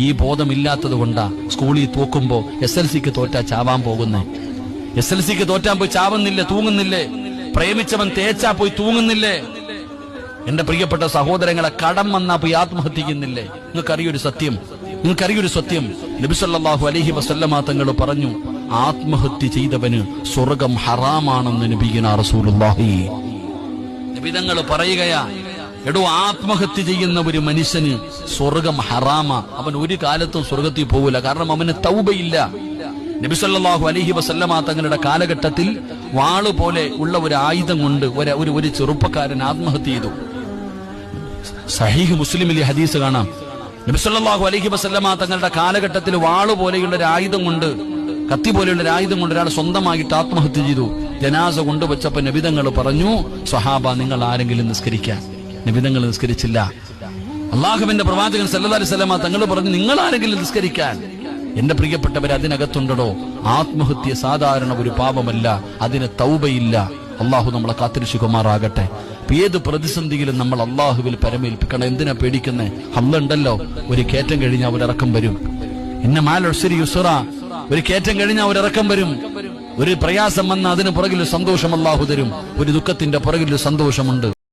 ഈ ബോധമില്ലാത്തത് കൊണ്ടാ സ്കൂളിൽ തോക്കുമ്പോ SLCക്ക് തോറ്റാ ചാവാൻ പോകുന്നേ. SLCക്ക് തോറ്റാൻ പോയി ചാവുന്നില്ലേ, തൂങ്ങുന്നില്ലേ? പ്രേമിച്ചവൻ തേച്ചാ പോയി തൂങ്ങുന്നില്ലേ? എന്റെ പ്രിയപ്പെട്ട സഹോദരങ്ങളെ, കടം വന്നാ പോയി ആത്മഹത്യക്കുന്നില്ലേ? നിങ്ങൾക്കറിയൊരു സത്യം, നബി സല്ലല്ലാഹു അലൈഹി വസല്ലമ തങ്ങൾ പറഞ്ഞു, ആത്മഹത്യ ചെയ്തവന് സ്വർഗം ഹറാമാണെന്ന് നബിയുനാ റസൂലുള്ളാഹി. നബി തങ്ങൾ പറയുകയാ, എടോ, ആത്മഹത്യ ചെയ്യുന്ന ഒരു മനുഷ്യന് സ്വർഗം ഹറാമാ. അവൻ ഒരു കാലത്തും സ്വർഗത്തിൽ പോകില്ല. കാരണം അവന് തൗബയില്ല. നബി സല്ലല്ലാഹു അലൈഹി വസല്ലമ തങ്ങളുടെ കാലഘട്ടത്തിൽ വാള് പോലെ ഉള്ള ഒരു ആയുധം കൊണ്ട് ഒരു ചെറുപ്പക്കാരൻ ആത്മഹത്യ ചെയ്തു. സഹീഹ് മുസ്ലിമിൽ ഈ ഹദീസ് കാണാം. നബി സല്ലല്ലാഹു അലൈഹി വസല്ലമ തങ്ങളുടെ കാലഘട്ടത്തിൽ വാള് പോലെയുള്ള ഒരു ആയുധം കൊണ്ട്, കത്തി പോലെയുള്ള ഒരു ആയുധം കൊണ്ട് ഒരാൾ സ്വന്തമായിട്ട് ആത്മഹത്യ ചെയ്തു. ജനാസ കൊണ്ടുവച്ചപ്പോ നബിതങ്ങൾ പറഞ്ഞു, സ്വഹാബ, നിങ്ങൾ ആരെങ്കിലും നിസ്കരിക്കാൻ? നബിതങ്ങൾ നിസ്കരിച്ചില്ല. അള്ളാഹുവിന്റെ പ്രവാചകൻ സല്ലല്ലാഹു അലൈഹി വസല്ലമ തങ്ങൾ പറഞ്ഞു, നിങ്ങൾ ആരെങ്കിലും നിസ്കരിക്കാൻ? എന്റെ പ്രിയപ്പെട്ടവർ, അതിനകത്തുണ്ടോ ആത്മഹത്യ സാധാരണ ഒരു പാപമല്ല, അതിന് തൗബയില്ല. അള്ളാഹു നമ്മളെ കാത്തിരക്ഷിക്കുമാറാകട്ടെ. ഏത് പ്രതിസന്ധിയിലും നമ്മൾ അള്ളാഹുവിൽ പരമേൽപ്പിക്കണം. എന്തിനാ പേടിക്കുന്നേ? അള്ളണ്ടല്ലോ, ഒരു കയറ്റം കഴിഞ്ഞാൽ ഒരിറക്കം വരും. ഇന്ന മാൽ ഉസ്രി യുസ്റ, ഒരു കയറ്റം കഴിഞ്ഞാൽ ഒരിറക്കം വരും. ഒരു പ്രയാസം വന്ന അതിന് പുറകിൽ സന്തോഷം അള്ളാഹു തരും. ഒരു ദുഃഖത്തിന്റെ പുറകിൽ സന്തോഷമുണ്ട്.